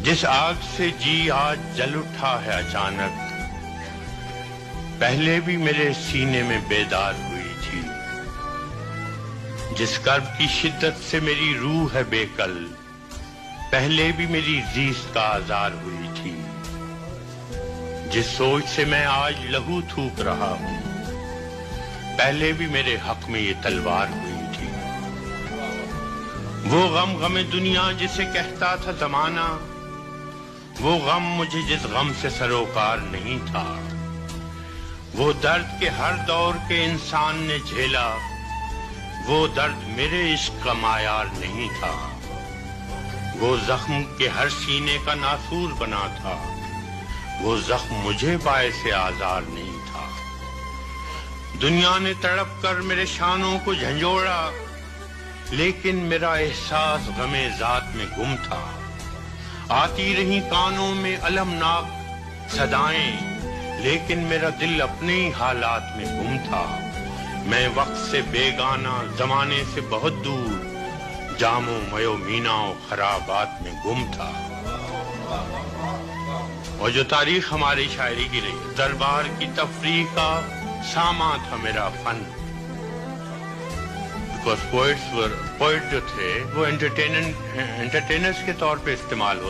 جس آگ سے جی آج جل اٹھا ہے اچانک، پہلے بھی میرے سینے میں بیدار ہوئی تھی۔ جس کرب کی شدت سے میری روح ہے بے کل، پہلے بھی میری زیست کا آزار ہوئی تھی۔ جس سوچ سے میں آج لہو تھوک رہا ہوں، پہلے بھی میرے حق میں یہ تلوار ہوئی تھی۔ وہ غم دنیا جسے کہتا تھا زمانہ، وہ غم مجھے جس غم سے سروکار نہیں تھا۔ وہ درد کے ہر دور کے انسان نے جھیلا، وہ درد میرے عشق کا معیار نہیں تھا۔ وہ زخم کے ہر سینے کا ناسور بنا تھا، وہ زخم مجھے باعث آزار نہیں تھا۔ دنیا نے تڑپ کر میرے شانوں کو جھنجھوڑا، لیکن میرا احساس غم ذات میں گم تھا۔ آتی رہی کانوں میں المناک صدائیں، لیکن میرا دل اپنے ہی حالات میں گم تھا۔ میں وقت سے بیگانہ، زمانے سے بہت دور، جام و میو مینا و خرابات میں گم تھا۔ اور جو تاریخ ہماری شاعری کی رہی، دربار کی تفریح کا سامان تھا میرا فن۔ بیکاز پوئٹ جو تھے وہ انٹرٹینرز کے طور پہ استعمال ہوتے